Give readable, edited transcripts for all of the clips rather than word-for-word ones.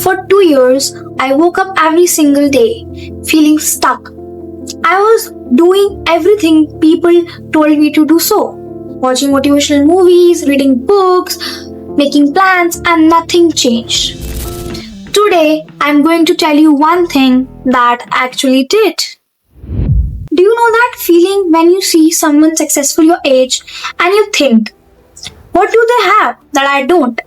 For 2 years, I woke up every single day feeling stuck. I was doing everything people told me to do so. Watching motivational movies, reading books, making plans, and nothing changed. Today, I'm going to tell you one thing that actually did. Do you know that feeling when you see someone successful your age and you think, what do they have that I don't?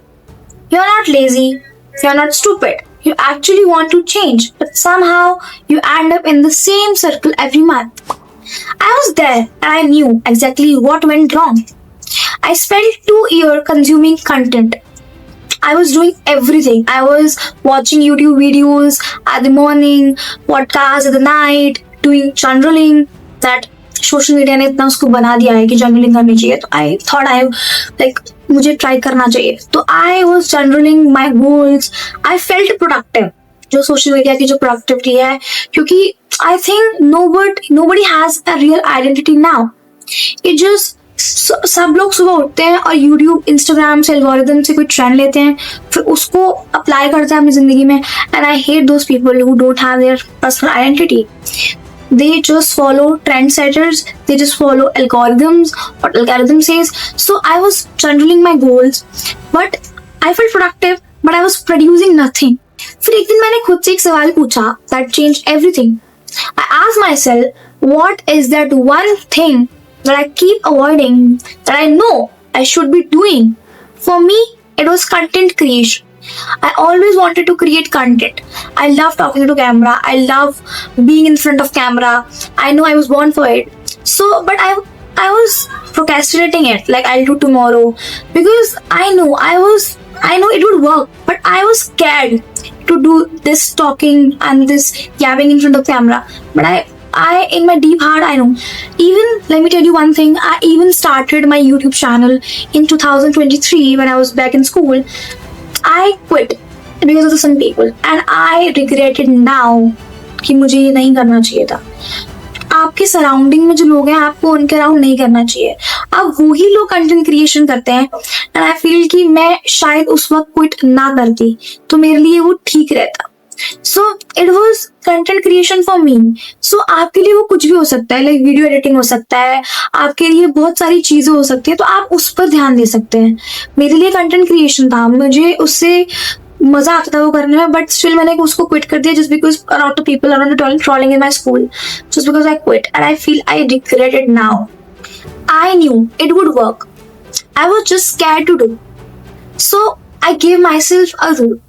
You're not lazy, you're not stupid. You actually want to change, but somehow you end up in the same circle every month. I was there and I knew exactly what went wrong. I spent 2 years consuming content. I was doing everything. I was watching YouTube videos at the morning, podcasts at the night, doing journaling. That social media ने इतना उसको बना दिया है कि journaling करनी चाहिए, तो आई थॉट आई लाइक मुझे ट्राई करना चाहिए. तो I was journaling my goals. I felt productive, जो सोशल मीडिया की जो प्रोडक्टिविटी है, क्योंकि I think nobody has a real identity now. It just सब लोग सुबह उठते हैं और यूट्यूब, इंस्टाग्राम से, एल्गोरिथम से कोई ट्रेंड लेते हैं, फिर उसको अप्लाई करते हैं अपनी जिंदगी में. And I hate those people who don't have their personal identity. They just follow trendsetters. They just follow algorithms. What algorithm says. So I was journaling my goals, but I felt productive, but I was producing nothing. फिर एक दिन मैंने खुद से एक सवाल पूछा that changed everything. I asked myself, what is that one thing that I keep avoiding that I know I should be doing? For me, it was content creation. I always wanted to create content. I love talking to camera. I love being in front of camera. I know I was born for it. So, but I was procrastinating it. Like, I'll do tomorrow. Because I know it would work. But I was scared to do this talking and this yapping in front of camera. But I in my deep heart, I know. Even, let me tell you one thing. I even started my YouTube channel in 2023 when I was back in school. I quit because of some people and I regret it now कि मुझे ये नहीं करना चाहिए था. आपके surrounding में जो लोग हैं, आपको उनके अराउंड नहीं करना चाहिए. अब वही लोग कंटेंट क्रिएशन करते हैं एंड आई फील कि मैं शायद उस वक्त क्विट ना करती तो मेरे लिए वो ठीक रहता. So it was content creation for me. So आपके लिए वो कुछ भी हो सकता है, लाइक वीडियो एडिटिंग हो सकता है, आपके लिए बहुत सारी चीजें हो सकती है, तो आप उस पर ध्यान दे सकते हैं. मेरे लिए कंटेंट क्रिएशन था, मुझे उससे मजा आता था वो करने में, बट स्टिल मैंने उसको क्विट कर दिया just because around the people around trolling in my school. Just because I quit and I feel I regret it now. I knew it would work. I was just scared to do. So I give my self a rule.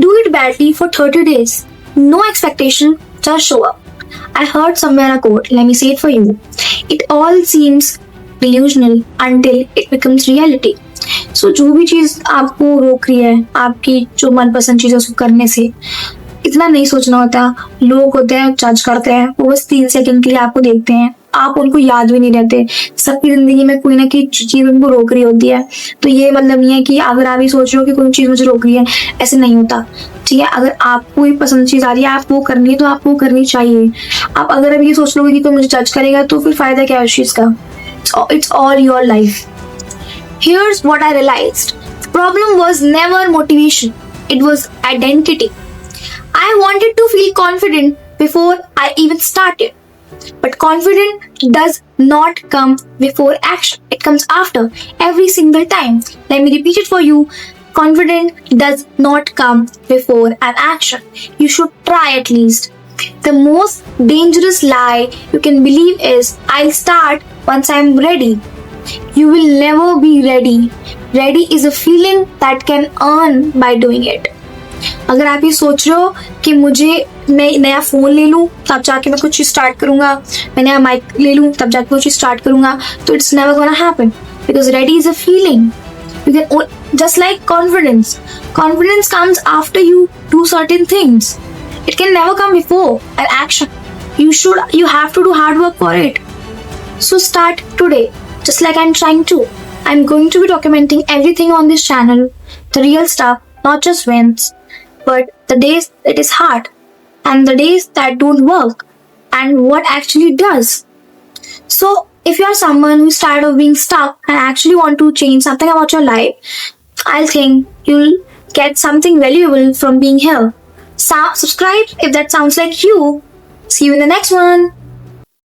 Do it badly for 30 days. No expectation, just show up. I heard somewhere a quote, let me say it for you. It all seems delusional until it becomes reality. So जो भी चीज आपको रोक रही है, आपकी जो मनपसंद चीज है उसको करने से, इतना नहीं सोचना होता. लोग होते हैं, जज करते हैं, वो बस 3 सेकंड के लिए आपको देखते हैं, आप उनको याद भी नहीं रहते. सबकी जिंदगी में कोई ना कोई चीज उनको रोक रही होती है. तो ये मतलब नहीं है कि अगर आप ये सोच रहे हो कि कोई चीज मुझे रोक रही है, ऐसे नहीं होता. ठीक है, अगर आपको कोई पसंद चीज आ रही है, आप वो करनी है तो आपको करनी चाहिए. आप अगर अभी ये सोच लोगे कि कोई मुझे जज करेगा, तो फिर फायदा क्या है उस चीज का. It's all your life. Here's what I realized. The problem was never motivation. It was identity. I wanted to feel confident before I even started. But confidence does not come before action. It comes after, every single time. Let me repeat it for you. Confidence does not come before an action. You should try at least. The most dangerous lie you can believe is, I'll start once I'm ready. You will never be ready. Ready is a feeling that can earn by doing it. अगर आप ये सोच रहे हो कि मैं नया phone ले लूं तब जाके मैं कुछ चीज स्टार्ट करूंगा, मैं नया माइक ले लूं तब जाके कुछ चीज स्टार्ट करूंगा, तो it's never gonna happen. Because ready is a feeling. You can, just like confidence comes after you do certain things. It can never come before an action. You have to do hard work for it. So start today, just like I'm trying to. I'm going to be documenting everything on this channel, the real stuff, not just wins, but the days it is hard and the days that don't work and what actually does. So if you are someone who's tired of being stuck and actually want to change something about your life, I think you'll get something valuable from being here. Subscribe if that sounds like you. See you in the next one.